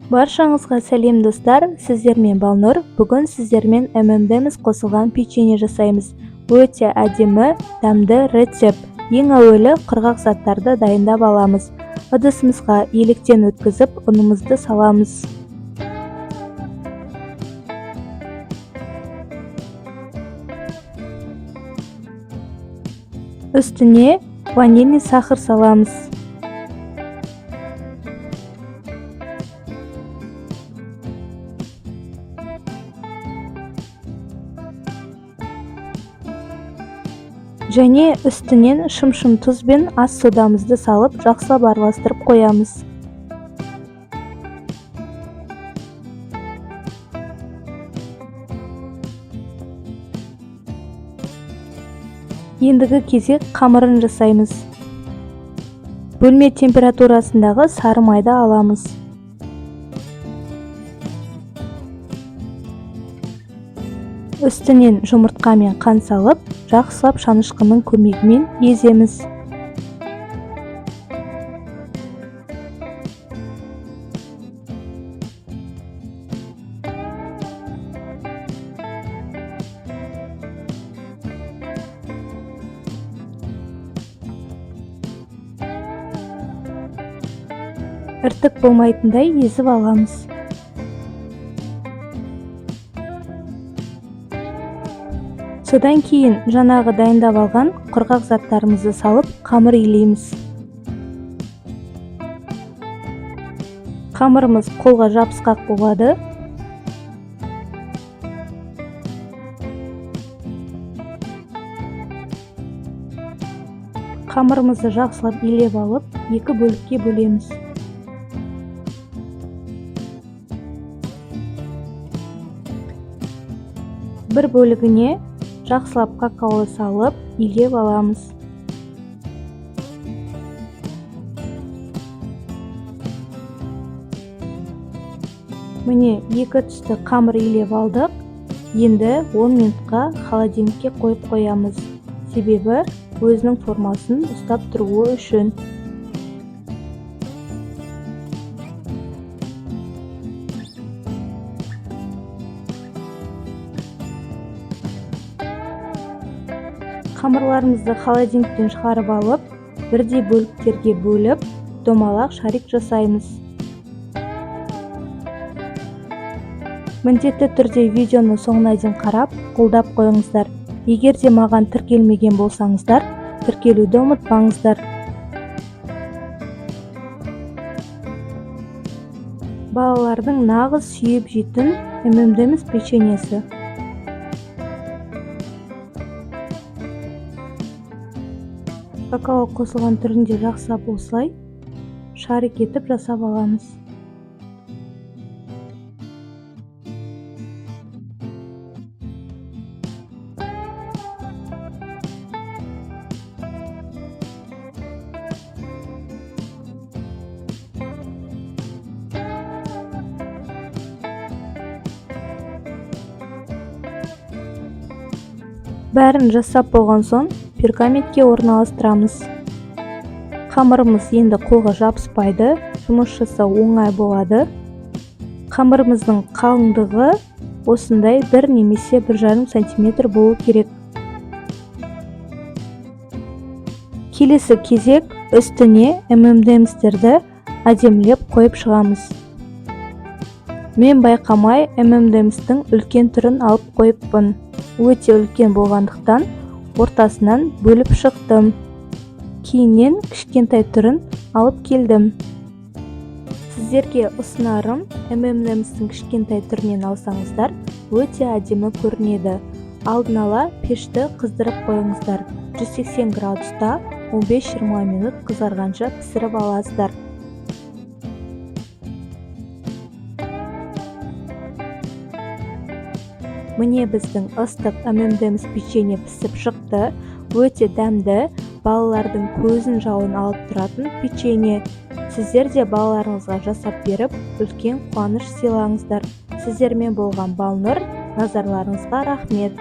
Баршаңызға сәлем достар, сіздермен Балнұр. Бүгін сіздермен ММД'міз қосылған печенье жасаймыз. Өте әдемі, дәмді рецепт. Ең әуелі құрғақ заттарды дайындап аламыз. Ыдысымызға електен өткізіп, ұнымызды саламыз. Үстіне ванильный сахар саламыз. Және үстінен шым-шым тұз бен ас содамызды салып, жақсылап араластырып қоямыз. Ендігі кезек қамырын жасаймыз. Бөлме температурасындағы сары майды аламыз. Үстінен жұмыртқа мен қант салып, жақсылап шанышқының көмегімен еземіз. Іртік болмайтындай езіп аламыз. Содан кейін жаңағы дайындап алған құрғақ заттарымызды салып, қамыр илейміз. Қамырымыз қолға жабысқақ болады. Қамырымызды жақсылап илеп алып, екі бөлікке бөлеміз. Бір бөлігіне жақсылап какао салып, илеп аламыз. Міне, екі түсті қамыр илеп алдық. Енді 10 минутқа холодильникке қойып қоямыз. Себебі өзінің формасын ұстап тұруы үшін. Қамырларымызды холодильниктен шығарып алып, бірдей бөліктерге бөліп, домалақ шарик жасаймыз. Міндетті түрде видеоны соңына дейін қарап, қолдап қойыңыздар. Егер де маған тіркелмеген болсаңыздар, тіркелуді ұмытпаңыздар. Балалардың нағыз сүйіп жейтін ММД'міз печеньесі. Какао қосылған түрінде жақсылап осылай шарик етіп жасап аламыз. Бәрін жасап болған соң пергаментке орналастырамыз. Қамырымыз енді қолға жабыспайды, жұмыс жасау оңай болады. Қамырымыздың қалыңдығы осындай 1 немесе 1,5 сантиметр болу керек. Келесі кезек үстіне ММД'міздерді әдемілеп қойып шығамыз. Мен байқамай ММД'міздің үлкен түрін алып қойыппын. Өте үлкен болғандықтан ортасынан бөліп шықтым. Кейіннен кішкентай түрін алып келдім. Сіздерге ұсынарым, ММД'міздің кішкентай түрінен алсаңыздар, өте әдемі көрінеді. Алдын ала пешті қыздырып қойыңыздар. 180 градуста 15-20 минут қызарғанша пісіріп аласыздар. Міне біздің ыстық ММД'міз печенье пісіп шықты. Өте дәмді, балалардың көзін жауын алып тұратын печенье. Сіздер де балаларыңызға жасап беріп, үлкен қуаныш сыйлаңыздар. Сіздермен болған Балнұр, назарларыңызға рахмет.